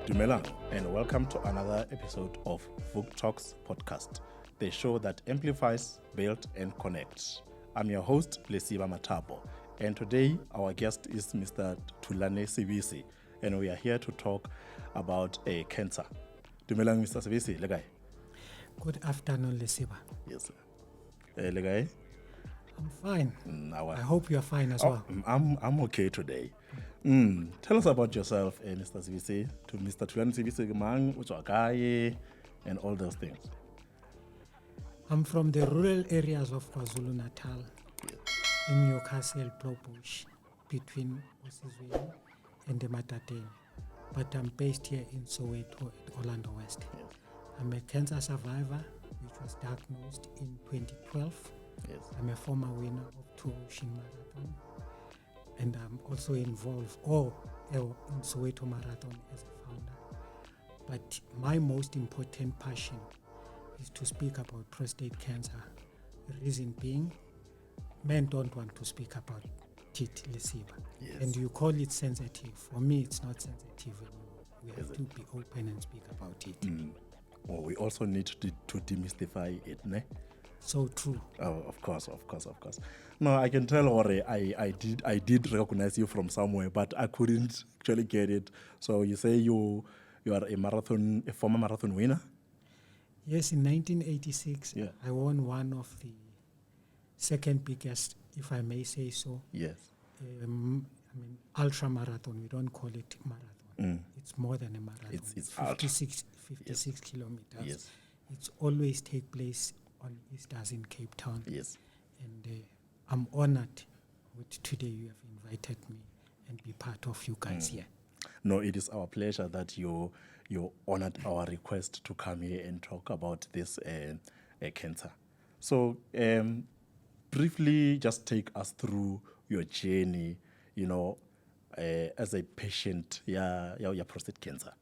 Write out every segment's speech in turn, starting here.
Dumelang, and welcome to another episode of Vuk Talks podcast, the show that amplifies, builds, and connects. I'm your host, Lesiba Matabo, and today our guest is Mr. Thulani Sibisi, and we are here to talk about cancer. Dumelang, Mr. Sibisi, legai. Good afternoon, Lesiba. Yes, sir. Legai? I'm fine. I hope you're fine as well. I'm okay today. Tell us about yourself, Mr. Sibisi, to Mr. Thulani Sibisi, Mang, Uchakaye, and all those things. I'm from the rural areas of KwaZulu-Natal, in Newcastle, Probush, between Osizweni and the Matatene. But I'm based here in Soweto at Orlando West. Yes. I'm a cancer survivor, which was diagnosed in 2012. Yes. I'm a former winner of 2 Ocean Marathon. And I'm also involved in Soweto Marathon as a founder. But my most important passion is to speak about prostate cancer. The reason being, men don't want to speak about it, Lesiba. Yes. And you call it sensitive. For me, it's not sensitive anymore. We have to be open and speak about it. Well, we also need to demystify it, ne? So true. Oh, of course. No, I can tell, Ore, I did recognize you from somewhere, but I couldn't actually get it. So you say you are a former marathon winner? Yes, in 1986, Yeah. I won one of the second biggest, if I may say so. Yes. Ultra marathon. We don't call it marathon. It's more than a marathon. It's 56 kilometers. Yes. It's always take place on Easters in Cape Town. Yes. And I'm honored with today you have invited me and be part of you guys here. No, it is our pleasure that you honored our request to come here and talk about this cancer. So, briefly, just take us through your journey, as a patient, your prostate cancer.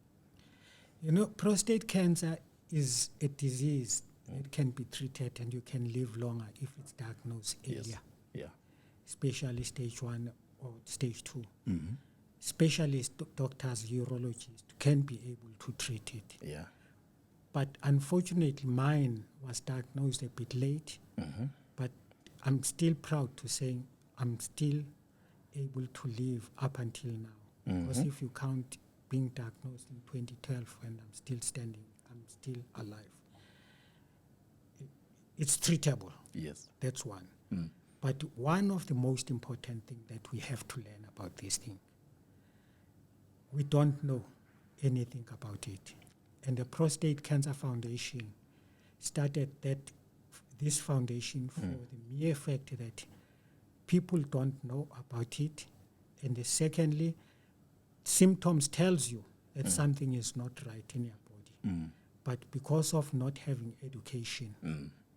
Prostate cancer is a disease that can be treated and you can live longer if it's diagnosed earlier. Yes. Yeah. Especially stage 1 or stage 2. Specialist doctors, urologists can be able to treat it. Yeah. But unfortunately, mine was diagnosed a bit late. But I'm still proud to say I'm still able to live up until now. Because if you count being diagnosed in 2012 and I'm still standing, I'm still alive. It's treatable. Yes. That's one. But one of the most important things that we have to learn about this thing, we don't know anything about it. And the Prostate Cancer Foundation started this foundation for the mere fact that people don't know about it. And secondly, symptoms tells you that something is not right in your body. But because of not having education,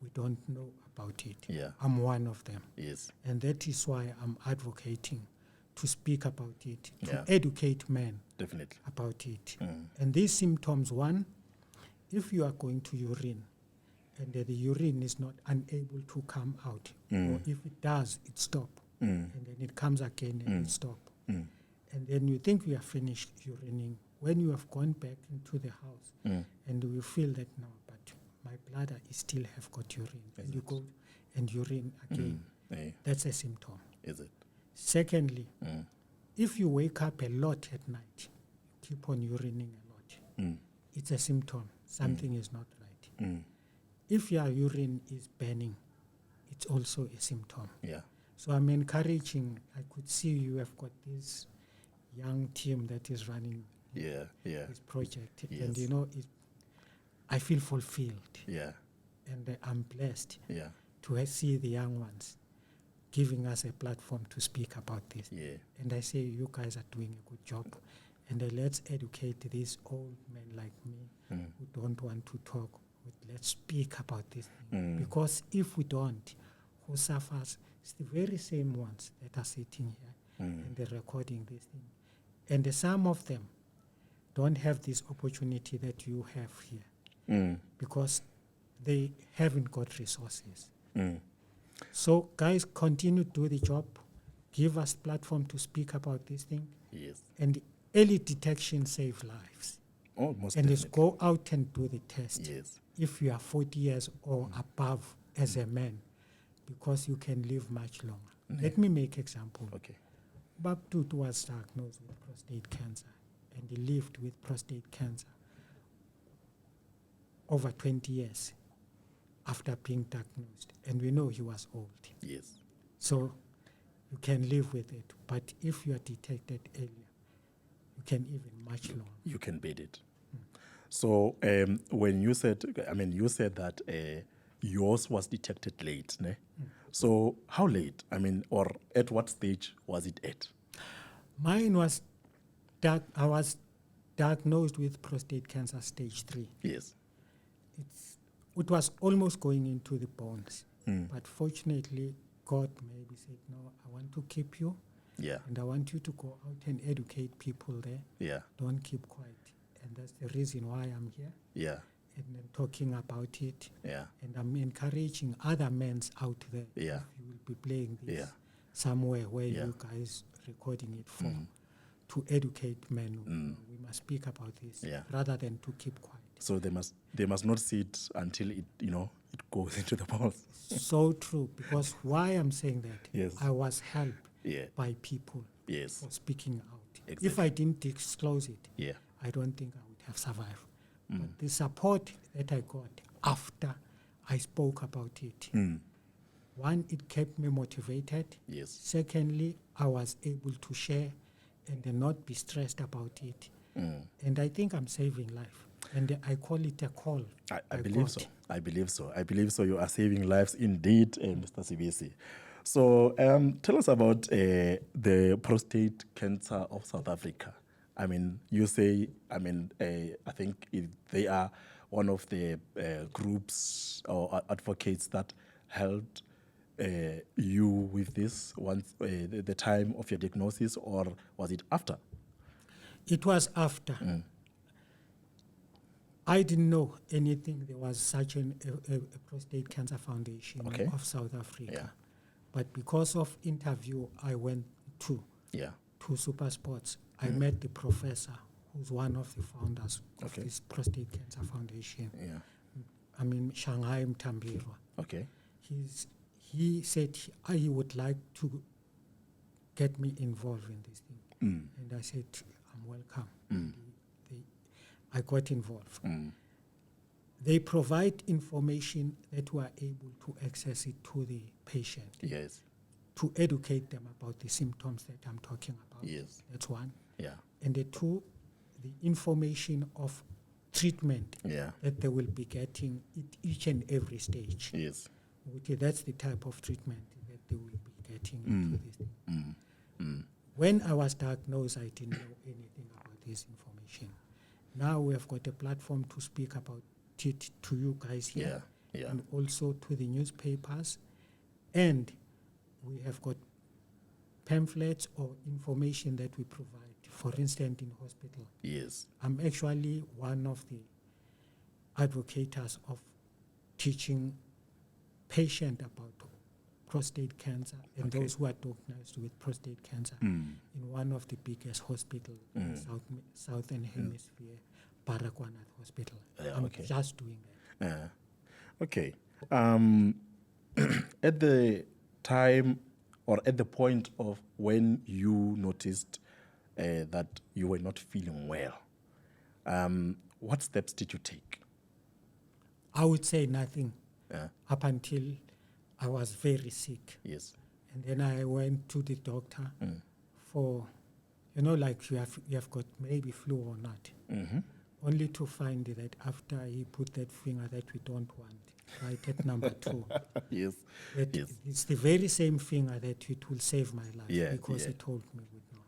we don't know about it. Yeah. I'm one of them. Yes. And that is why I'm advocating to speak about it, to Yeah. educate men Definitely. about it. And these symptoms, one, if you are going to urine and the urine is not unable to come out, or if it does, it stops. And then it comes again and it stops. And then you think you are finished urinating. When you have gone back into the house and you feel that, no, but my bladder is still have got urine. And you go and urine again. That's a symptom. Is it? Secondly, if you wake up a lot at night, keep on urinating a lot, it's a symptom. Something is not right. If your urine is burning, it's also a symptom. Yeah. So I'm encouraging, I could see you have got this young team that is running this project. Yes. And I feel fulfilled. Yeah. And I'm blessed Yeah. to see the young ones giving us a platform to speak about this. Yeah. And I say you guys are doing a good job. And let's educate these old men like me who don't want to talk. Let's speak about this thing. Because if we don't, who suffers? It's the very same ones that are sitting here and they're recording this thing. And some of them don't have this opportunity that you have here because they haven't got resources. So guys, continue to do the job. Give us platform to speak about this thing. Yes. And early detection saves lives. Oh, most and it's definitely. go out and do the test. Yes. If you are 40 years or above as a man, because you can live much longer. Let me make example. Okay. Babtut was diagnosed with prostate cancer, and he lived with prostate cancer over 20 years after being diagnosed. And we know he was old. Yes. So you can live with it. But if you are detected earlier, you can even much longer. You can beat it. So when you said, you said that yours was detected late, ne? So how late? Or at what stage was it at? Mine was, I was diagnosed with prostate cancer stage 3. Yes. It was almost going into the bones. But fortunately, God maybe said, no, I want to keep you. Yeah. And I want you to go out and educate people there. Yeah. Don't keep quiet. And that's the reason why I'm here. Yeah. And I'm talking about it. Yeah. And I'm encouraging other men out there. Yeah. If you will be playing this Yeah. somewhere where Yeah. you guys recording it for, to educate men. We must speak about this rather than to keep quiet. So they must not see it until it goes into the mouth. So true, because why I'm saying that, Yes. I was helped Yeah. by people Yes. for speaking out. Exactly. If I didn't disclose it, Yeah. I don't think I would have survived. But the support that I got after I spoke about it, one, it kept me motivated. Yes. Secondly, I was able to share and then not be stressed about it. And I think I'm saving life. And I call it a call. I believe so. I believe so. I believe so. You are saving lives indeed, Mr. Sibisi. So tell us about the prostate cancer of South Africa. You say, I think they are one of the groups or advocates that helped you with this once the time of your diagnosis, or was it after? It was after. I didn't know anything. There was such a prostate cancer foundation of South Africa. Yeah. But because of interview I went to Super Sports, I met the professor who's one of the founders of this prostate cancer foundation. Yeah. Shanghai Mtambirwa. Okay. He said he would like to get me involved in this thing. And I said, I'm welcome. I got involved. They provide information that we are able to access it to the patient. Yes. To educate them about the symptoms that I'm talking about. Yes. That's one. Yeah. And the two, the information of treatment that they will be getting at each and every stage. Yes. That's the type of treatment that they will be getting into this thing. When I was diagnosed, I didn't know anything about this information. Now we have got a platform to speak about it to you guys here, and also to the newspapers, and we have got pamphlets or information that we provide. For instance, in hospital. Yes. I'm actually one of the advocates of teaching patients about prostate cancer and those who are diagnosed with prostate cancer in one of the biggest hospitals in Southern Hemisphere, Baragwanath Hospital. I'm just doing that. Okay. At the time or at the point of when you noticed that you were not feeling well, what steps did you take? I would say nothing up until I was very sick. Yes. And then I went to the doctor for, like you have got maybe flu or not. Only to find that after he put that finger that we don't want, right at number 2. Yes. It's the very same finger that it will save my life because he told me, no,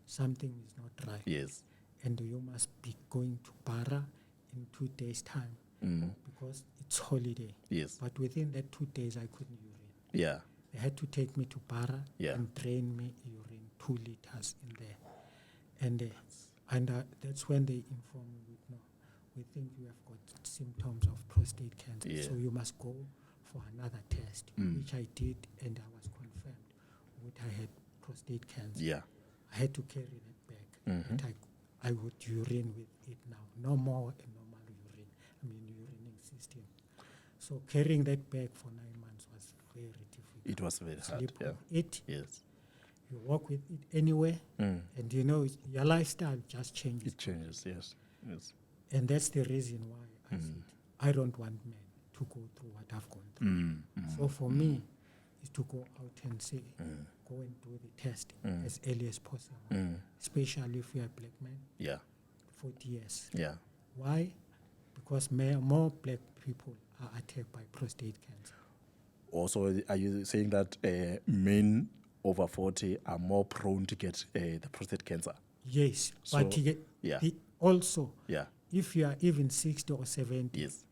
something is not right. Yes. And you must be going to Para in 2 days' time because it's holiday. Yes. But within that 2 days, I couldn't urine. Yeah. They had to take me to Para and drain me urine 2 liters in there. And that's when they informed me, no, we think you have got symptoms of prostate cancer, so you must go for another test, which I did, and I was confirmed that I had prostate cancer. Yeah. I had to carry that bag, but I would urine with it now. no more a normal urinating system. So carrying that bag for 9 months was very difficult. It was very hard. Sleep Yeah. with it, Yes. you walk with it anywhere, and your lifestyle just changes. It changes. Yes. Yes. And that's the reason why I said I don't want men to go through what I've gone through. So for me, is to go out and say, go and do the test as early as possible, especially if you're a black man. Yeah. 40 years. Yeah. Why? Because more black people are attacked by prostate cancer. Also, are you saying that men over 40 are more prone to get the prostate cancer? Yes, So, but also, Yeah. if you are even 60 or 70, Yes.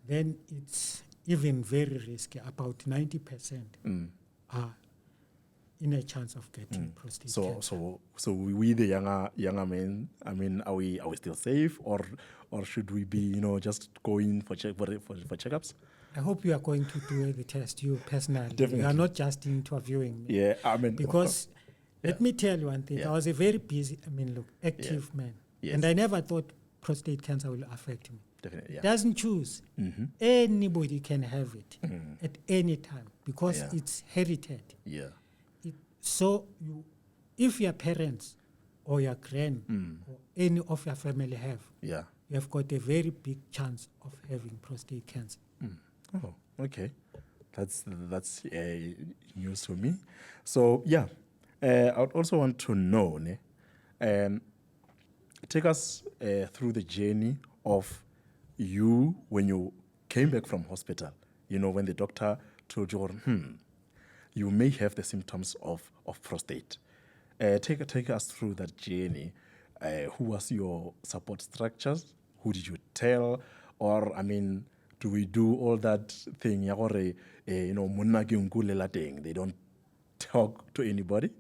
then it's even very risky. About 90% are in a chance of getting prostate cancer. So we the younger men, I mean, are we still safe, or should we be just going for checkups? I hope you are going to do the test, you personally. Definitely. You are not just interviewing me. Yeah, I mean, Because let me tell you one thing. Yeah. I was a very busy, active man. Yes. And I never thought prostate cancer will affect me. definitely, yeah. It doesn't choose. Anybody can have it at any time because Yeah. it's herited. Yeah. So if your parents or your grand or any of your family have, Yeah. you have got a very big chance of having prostate cancer. Oh, okay. That's news to me. So yeah, I would also want to know, take us through the journey of you when you came back from hospital. When the doctor told you, you may have the symptoms of prostate. Take us through that journey. Who was your support structures? Who did you tell? Or do we do all that thing? They don't talk to anybody.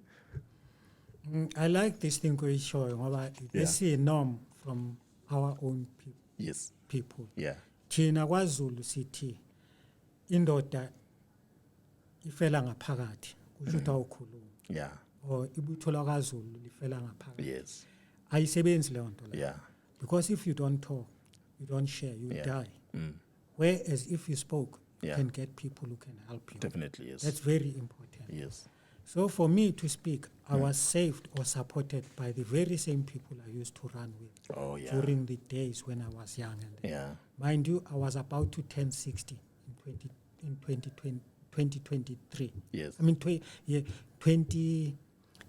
I like this thing going showing. They see a norm from our own Yes. people. Yeah. Thina kwaZulu sithi indoda ifela ngaphakathi kusho ukuthi awukhulumi. Yeah. Or ibutho lakwaZulu lifela ngaphakathi. Yes. Ayisebenzi leyo nto leyo. Yeah. Because if you don't talk, you don't share, you die. Whereas if you spoke, you can get people who can help you. Definitely, yes. That's very important. Yes. So for me to speak, I was saved or supported by the very same people I used to run with during the days when I was young. And mind you, I was about to turn 60 in 2023. Yes. 2013.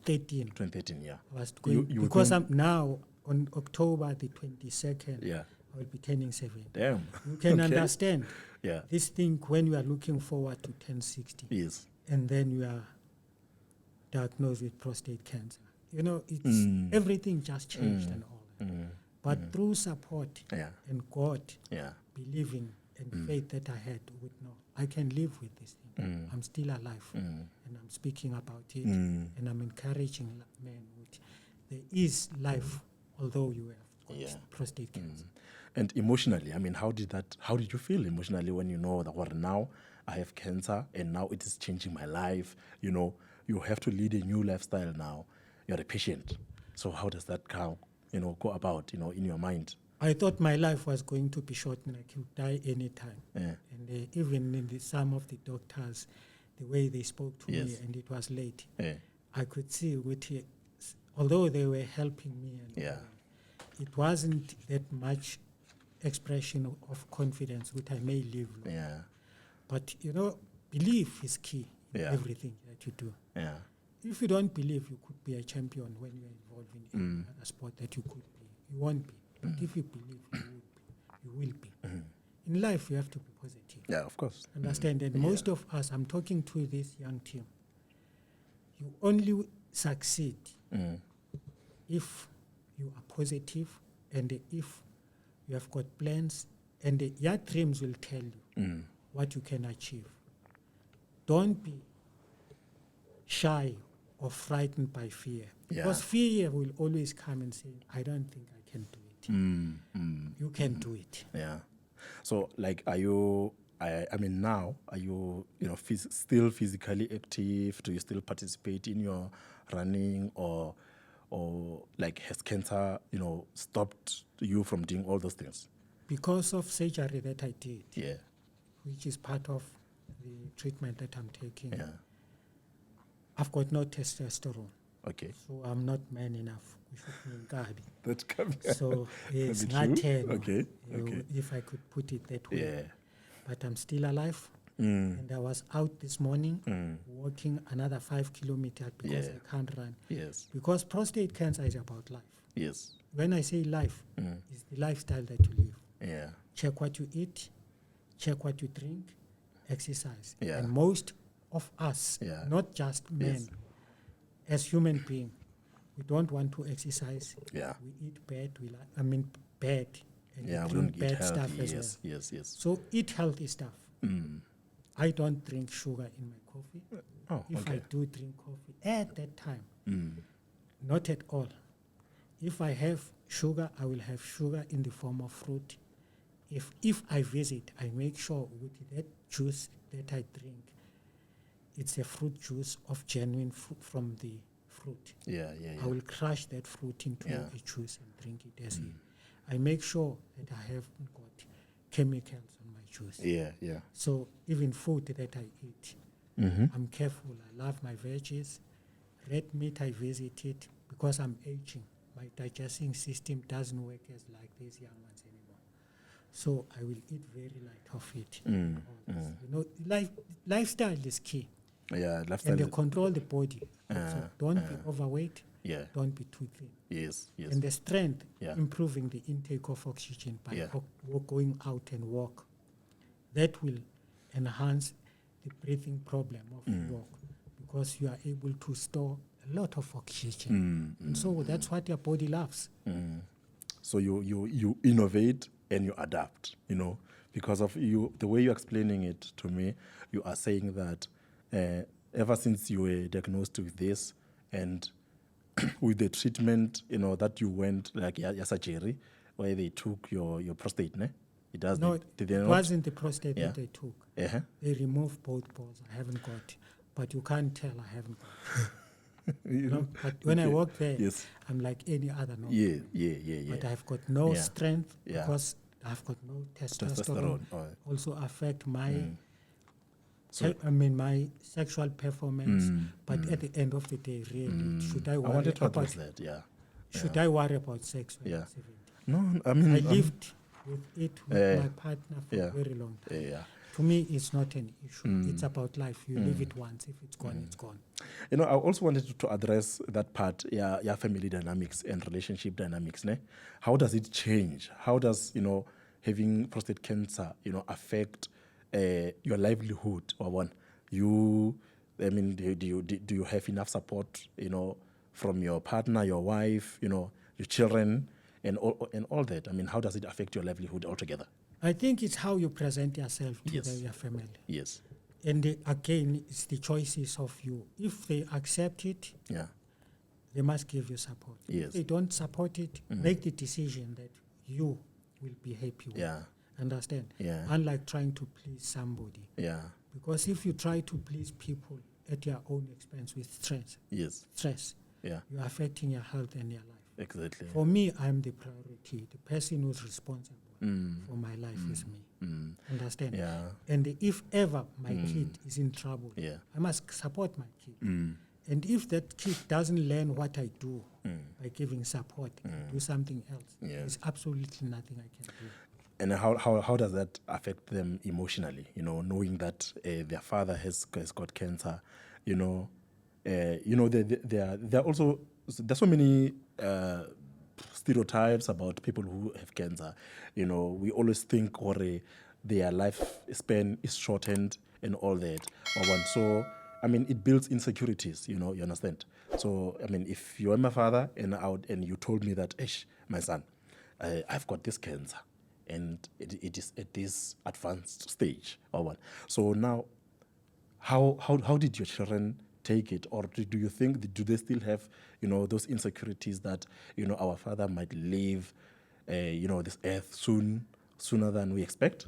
2013, yeah. I was going, because I'm now on October the 22nd. Yeah. I will be turning 70. Damn. You can understand this thing when you are looking forward to turn 60. Yes. And then you are diagnosed with prostate cancer. It's everything just changed and all that. But through support and God believing and faith that I had I can live with this thing. I'm still alive and I'm speaking about it and I'm encouraging men with there is life although you have got prostate cancer. And emotionally, how did you feel emotionally when you know that now I have cancer and now it is changing my life? You have to lead a new lifestyle now. You're a patient. So how does that go about, in your mind? I thought my life was going to be short and I could die anytime. And even in some of the doctors, the way they spoke to me and it was late, I could see although they were helping me, it wasn't that much expression of confidence which I may live with. But, belief is key in everything that you do. If you don't believe you could be a champion when you're involved in a sport that you could be, you won't be. But if you believe you will be. In life, you have to be positive. Yeah, of course. Understand? And most of us, I'm talking to this young team, you only succeed if you are positive and if you have got plans and your dreams will tell you what you can achieve. Don't be shy or frightened by fear. Because fear will always come and say, I don't think I can do it. You can do it. Yeah. So, are you, now, are you, still physically active? Do you still participate in your running or or like has cancer, stopped you from doing all those things? Because of surgery that I did, Yeah. which is part of the treatment that I'm taking, Yeah. I've got no testosterone. Okay. So I'm not man enough. That can be, So it's can not be true. Okay. Okay. if I could put it that way. Yeah. But I'm still alive. And I was out this morning walking another 5 kilometers because I can't run. Yes. Because prostate cancer is about life. Yes. When I say life, it's the lifestyle that you live. Yeah. Check what you eat, check what you drink, exercise. Yeah. And most of us, not just men, as human beings, we don't want to exercise. Yeah. We eat bad. Bad. And Yeah, we we don't drink eat bad healthy. stuff as Yes, well. yes, yes. So eat healthy stuff. I don't drink sugar in my coffee. Oh, If okay. I do drink coffee at that time, not at all. If I have sugar, I will have sugar in the form of fruit. If I visit, I make sure with that juice that I drink, it's a fruit juice of genuine fruit from the fruit. Yeah. I will crush that fruit into Yeah. a juice and drink it as is. I make sure that I haven't got chemicals on my juice. Yeah. So even food that I eat, I'm careful. I love my veggies. Red meat, I visit it because I'm aging. My digesting system doesn't work as like these young ones anymore. So I will eat very light of it. All this. Lifestyle is key. Yeah, lifestyle. And they control the body. So don't be overweight. Yeah. Don't be too thin. Yes. And the strength, Yeah. improving the intake of oxygen by Yeah. going out and walk. That will enhance the breathing problem of walk because you are able to store a lot of oxygen. And so that's what your body loves. So you innovate and you adapt, because of the way you're explaining it to me. You are saying that ever since you were diagnosed with this and with the treatment, that you went like your surgery, where they took your prostate, ne? It does. No, did they it not? wasn't the prostate Yeah. that they took. Uh-huh. They removed both balls. I haven't got, but you can't tell I haven't got. But when I walk there, Yes. I'm like any other normal. Yeah. But I've got no Yeah. strength Yeah. because I've got no testosterone. Testosterone. Oh. Also affect my my sexual performance. But at the end of the day, really, should I I worry wanted to about address that. Yeah. should I worry about sex when Yeah. I'm 70? No, I mean I lived with it with my partner for yeah. a very long time. Yeah. To me, it's not an issue. It's about life. You live it once. If it's gone, it's gone. I also wanted to address that part, your family dynamics and relationship dynamics. Ne? How does it change? How does, having prostate cancer, affect your livelihood? Or one, do you have enough support, from your partner, your wife, your children, and all that? I mean, how does it affect your livelihood altogether? I think it's how you present yourself to Yes. your family. Yes. And again, it's the choices of you. If they accept it, Yeah. they must give you support. Yes. If they don't support it, make the decision that you will be happy with. Yeah. Understand? Yeah. Unlike trying to please somebody. Yeah. Because if you try to please people at your own expense with stress, Yes. Yeah. you're affecting your health and your life. Exactly. For me, I'm the priority. The person who's responsible for my life is me. Understand? Yeah. And if ever my kid is in trouble, Yeah. I must support my kid. And if that kid doesn't learn what I do by giving support and do something else, there's absolutely nothing I can do. And how does that affect them emotionally? Knowing that their father has got cancer, there are also there's so many stereotypes about people who have cancer. We always think their lifespan is shortened and all that. So it builds insecurities. You understand. So if you are my father and you told me that, my son, I've got this cancer. And it is at this advanced stage or what. So now, how did your children take it, or do you think do they still have those insecurities that our father might leave this earth sooner than we expect?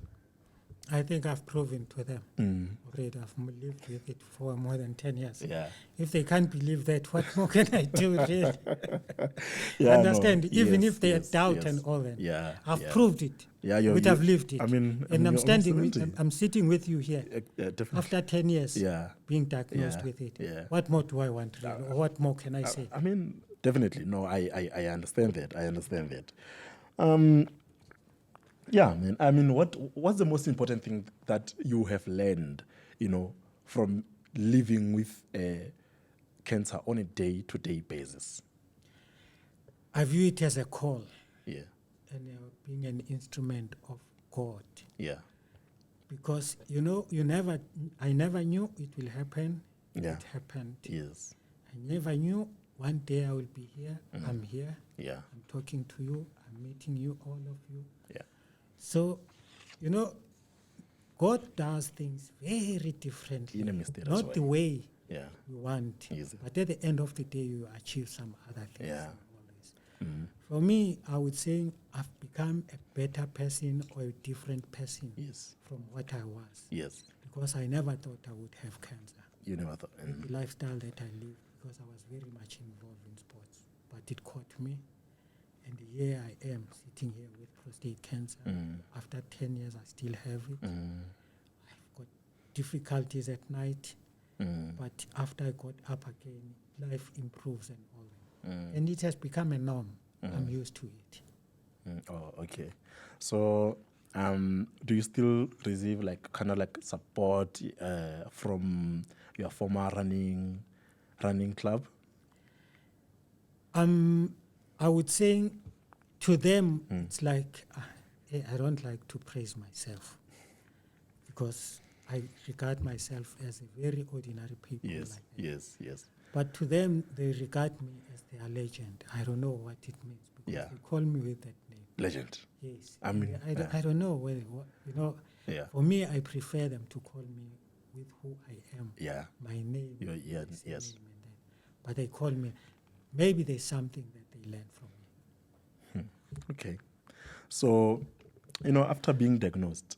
I think I've proven to them already. I've lived with it for more than 10 years. Yeah. If they can't believe that, what more can I do, really? Yeah, Understand? no. Even Yes, if they yes, doubt yes. and all that, Yeah, I've yeah. proved it. Yeah, I've lived it. I mean, And I'm you're almost standing, 70. I'm sitting with you here Definitely. after 10 years Yeah. being diagnosed Yeah, with it. yeah. What more do I want, really? Or what more can I say? I mean, definitely. No, I understand that. I understand that. Yeah, man. I mean, what's the most important thing that you have learned, from living with cancer on a day-to-day basis? I view it as a call Yeah, and being an instrument of God. yeah, Because, I never knew it will happen. yeah. It happened. Yes, I never knew one day I will be here. I'm here. yeah, I'm talking to you. I'm meeting you, all of you. yeah, So, God does things very differently. in a mysterious Not way. the way Yeah, you want. Easy. But at the end of the day, you achieve some other things. Yeah. Always. For me, I would say I've become a better person or a different person yes, from what I was. yes. Because I never thought I would have cancer. You never thought. The lifestyle that I lived, because I was very much involved in sports. But it caught me. And here I am sitting here with prostate cancer. After 10 years, I still have it. I've got difficulties at night. But after I got up again, life improves and all that. And it has become a norm. I'm used to it. Oh, okay. So, do you still receive kind of support from your former running club? I would say to them, it's like, I don't like to praise myself because I regard myself as a very ordinary people. Yes, like that. yes, yes. But to them, they regard me as their legend. I don't know what it means because Yeah. they call me with that name. Legend. Yes. I mean, I don't know whether, Yeah. For me, I prefer them to call me with who I am. Yeah. My name. Your- yeah, is the yes. name and that. But they call me, maybe there's something that they learn from me. Okay. So, after being diagnosed,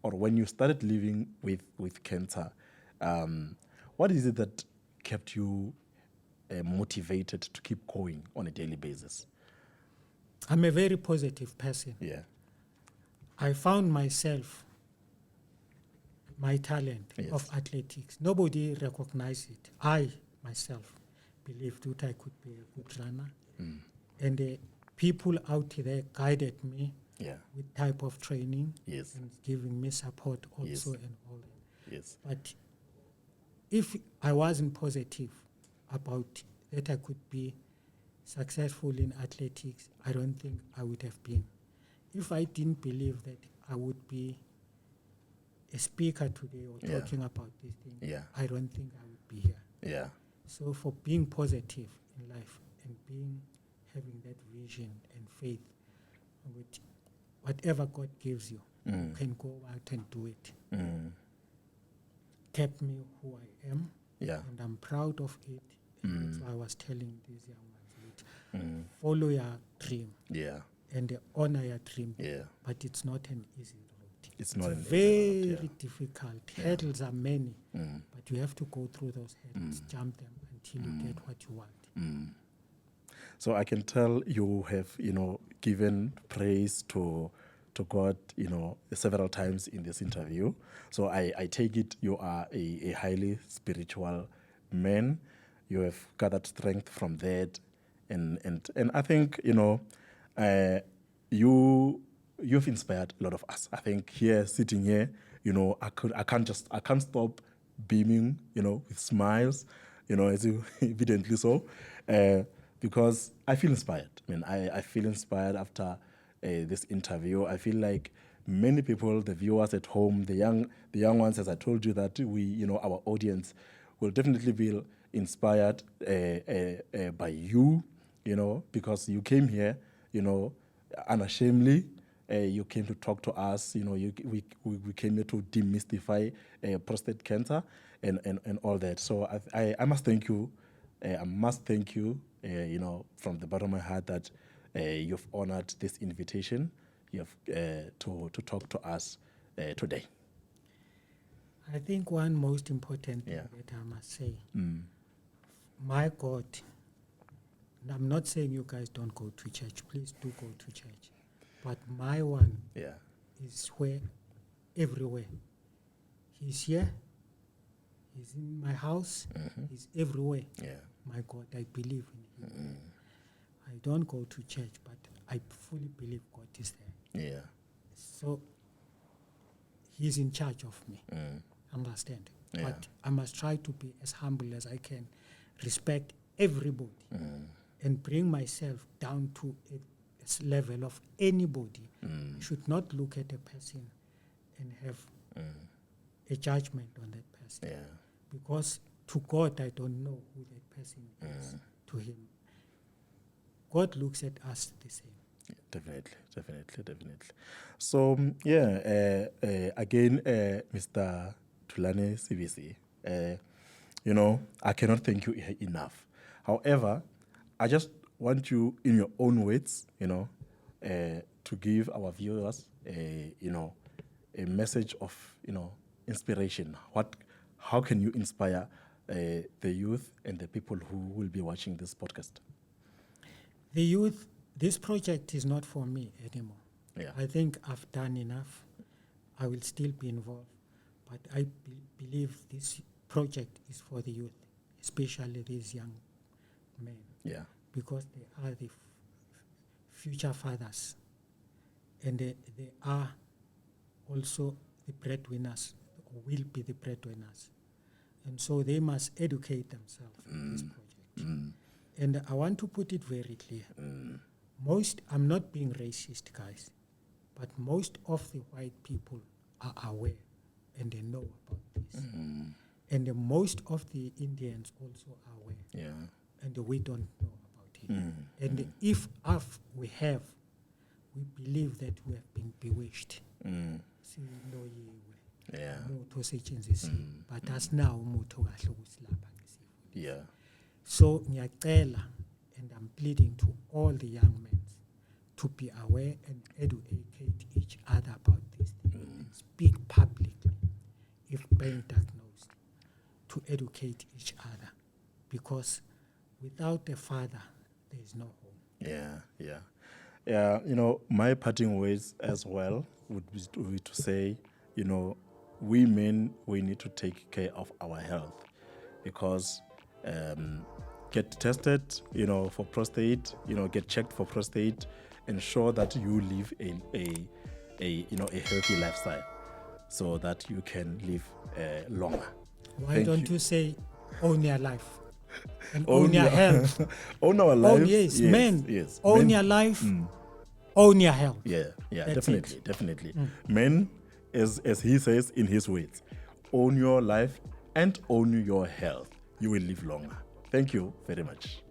or when you started living with cancer, what is it that kept you motivated to keep going on a daily basis? I'm a very positive person. Yeah. I found myself, my talent Yes. of athletics. Nobody recognized it. I, myself, believed that I could be a good runner. And the people out there guided me Yeah. with type of training Yes. and giving me support also Yes. and all that. Yes. But if I wasn't positive about that I could be successful in athletics, I don't think I would have been. If I didn't believe that I would be a speaker today or Yeah. talking about this thing, Yeah. I don't think I would be here. Yeah. So for being positive in life and having that vision and faith with whatever God gives you, you can go out and do it. Kept me who I am, Yeah. and I'm proud of it. And that's why I was telling these young ones, follow your dream Yeah. and honor your dream. Yeah. But it's not an easy road. It's not an easy very road, yeah. difficult. Hurdles are many, but you have to go through those hurdles, jump them until you get what you want. So I can tell you have, given praise to God, several times in this interview. So I take it you are a highly spiritual man. You have gathered strength from that, and I think you've inspired a lot of us. I think sitting here, I can't stop beaming, with smiles, as you evidently so. Because I feel inspired. I feel inspired after this interview. I feel like many people, the viewers at home, the young ones, as I told you, that our audience will definitely be inspired by you, because you came here, unashamedly. You came to talk to us. We came here to demystify prostate cancer and all that. So I must thank you. I must thank you, from the bottom of my heart that you've honored this invitation, you have to talk to us today? I think one most important thing that I must say, my God, and I'm not saying you guys don't go to church. Please do go to church. But my one is where, everywhere. He's here. He's in my house. He's everywhere. Yeah. My God, I believe in him. I don't go to church, but I fully believe God is there. Yeah. So he's in charge of me. Understand? Yeah. But I must try to be as humble as I can, respect everybody, and bring myself down to a level of anybody. I should not look at a person and have a judgment on that person. Yeah. Because to God, I don't know who that person is. To him, God looks at us the same. Definitely. So, again, Mr. Thulani Sibisi, I cannot thank you enough. However, I just want you, in your own words, to give our viewers, a message of, inspiration. How can you inspire the youth and the people who will be watching this podcast? The youth, this project is not for me anymore. Yeah. I think I've done enough. I will still be involved. But I believe this project is for the youth, especially these young men. Yeah. Because they are the future fathers. And they are also the breadwinners, or will be the breadwinners. And so they must educate themselves in this project. And I want to put it very clear. I'm not being racist, guys, but most of the white people are aware and they know about this. And most of the Indians also are aware. Yeah. And we don't know about it. And if we believe that we have been bewitched. Yeah. But as now, Yeah. so ngiyacela, and I'm pleading to all the young men to be aware and educate each other about this thing. And speak publicly if being diagnosed, to educate each other, because without a father there is no home. Yeah. My parting words as well would be to say, we men, we need to take care of our health, because get tested, for prostate, get checked for prostate, ensure that you live a healthy lifestyle so that you can live longer. Why don't you say own your life and own your health? Own our life. Yes, men. Yes. Own Men. your life, own your health. Yeah, That's definitely. Men, as he says in his words, own your life and own your health. You will live longer. Thank you very much.